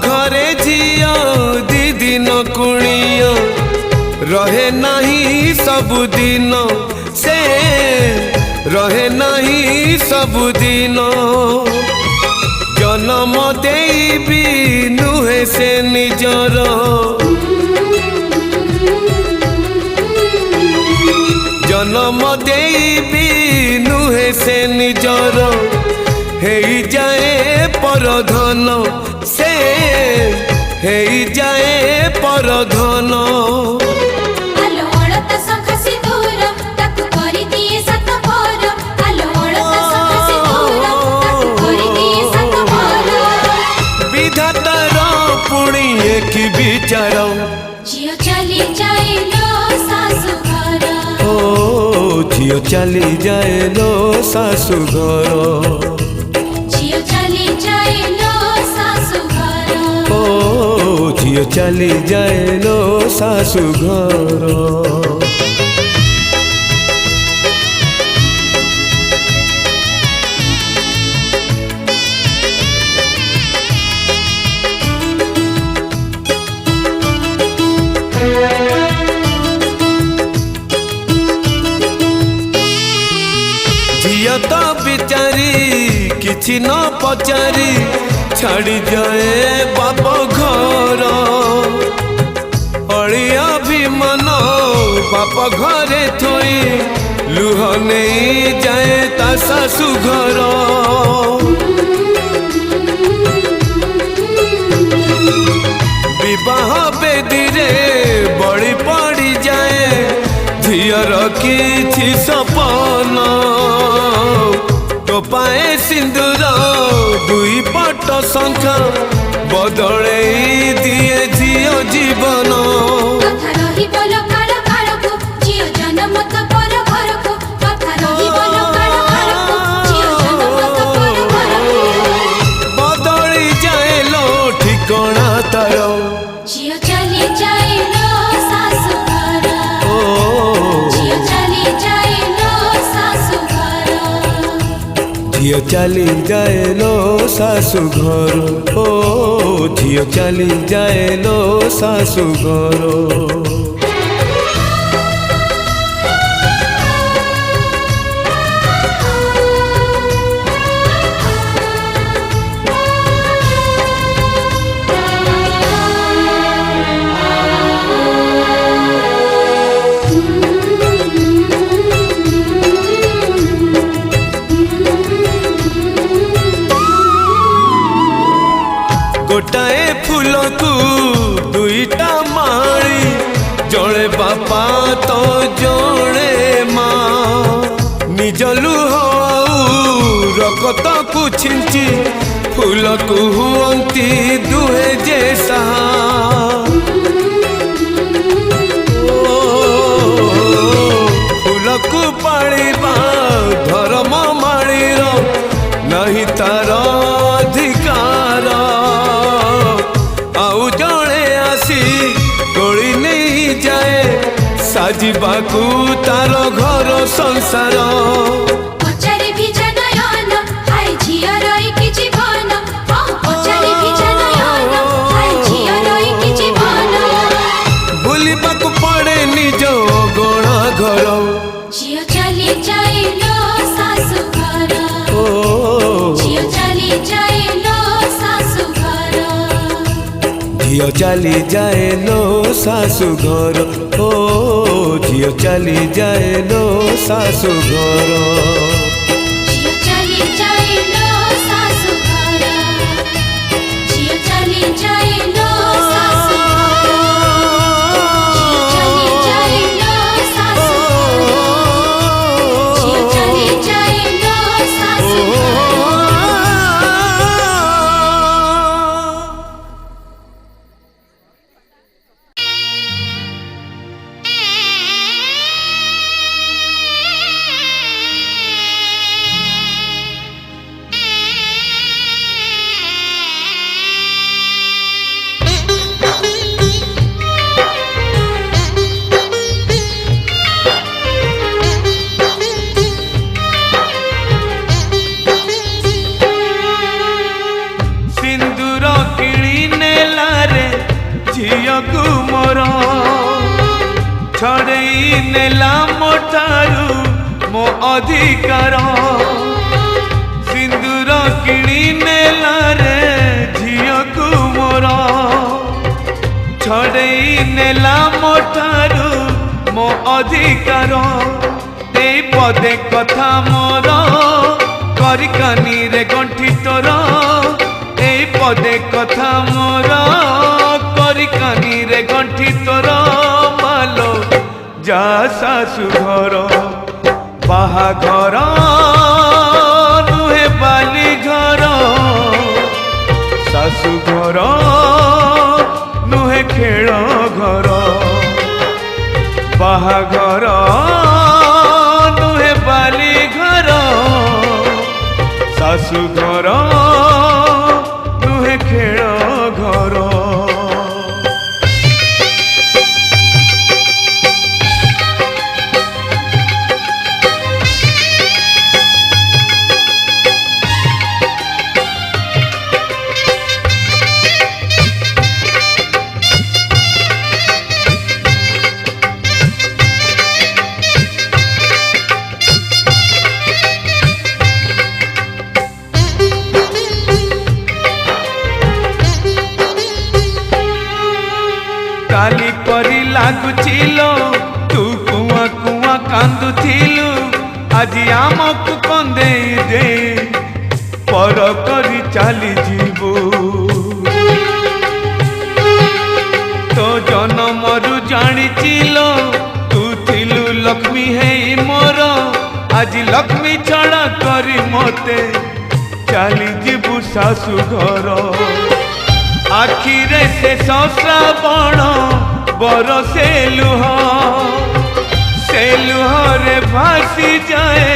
घरे झिया दी दिन कुणिया रहे नहीं सबुदिन से रहे नहीं सबुदिन जन्म देवी नुहे से निजर जन्म देवी नुहे से निजर हे जाए परधन से हे जाए परधन विधातार पुणी एक विचार झियो चली जाए लो सासु घर ओ झियो चली जाए लो सासु घर झियो चली जाए लो सासु घर ओ झियो चली जाए लो सासु घर झिया तो बिचारी किछि न पचारी छाड़ी जाए बाप घर अड़िया भी मन बाप घरे थोई लुह नहीं जाए ता सासु घर विवाह बेदी रे बड़ी पड़ी जाए झियर किछि सपन टोपाए सिंदूर दुई पट शंख बदले दिए झियो जीवन कथा रही बोलो काल काल को झियो जन्म तो पर घर को कथा रही बोलो काल काल को झियो जन्म तो पर घर को बदली जाए लो ठिकाना तार झियो चली जाए लो सासु घर झियो चली जाए लो सासु घर झियो चली जाए लो सासु घर ओ झियो चली जाए लो सासु घर गोटाए फूल को दुईटा माड़ी जड़े बापा तो जड़े माँ निज लुह रकत को छिंची फूल को हुअंती दुहे जैसा फूल को पालिबा धर्म माड़ीर नहीं तार अधिकार आउ जड़े आसी तोड़ी नहीं जाए साजिबाकू तार घर संसार पचारे भी जनयन हाय झियो रही कि जीवन पचारे भी जनयन हाय झियो रही कि जीवन भूलिबाकू पड़े निज गणा घर झियो चली जाए लो सासु घर झियो चली जाए लो सासु घर झियो चली जाए लो सासु घर ओ झियो चली जाए लो सासु घर झियो चली जाए लो सासु घर झियो चली जाए लो सासु झियो चली जाए लो सासु झियो चली जाए लो सासु ନେଲା ମୋ ଠାରୁ ମୋ ଅଧିକାର ସିନ୍ଦୁର କିଣି ନେଲା ରେ ଝିଅକୁ ମୋର ଛଡ଼େଇ ନେଲା ମୋ ଠାରୁ ମୋ ଅଧିକାର ଏଇ ପଦେ କଥା ମୋର କରି କାନିରେ ଗଣ୍ଠି ତୋର ଏଇ ପଦେ କଥା ମୋର କରି କାନିରେ ଗଣ୍ଠି ତୋର ମାଲୋ ଯା ଶାଶୁ ଘର ବାହାଘର ନୁହେଁ ବାଲି ଘର ଶାଶୁ ଘର ନୁହେଁ ଖେଳ ଘର ବାହାଘର ନୁହେଁ ବାଲି ଘର ଶାଶୁ ଘର ନୁହେଁ ଖେଳ ଘର। काली परी लागुचिलो तू कुआ कुआ कांदुथिलु आज आमकु कंदेई दे पर करी चाली जीवु तो जनमरु जानिचिलो तू थिलु लक्ष्मी है मोर आज लक्ष्मी छड़ा करी मते चाली जीवु सासु घर आखिरे से श्रावण बरसे लुह से लुहरे भासी जाए।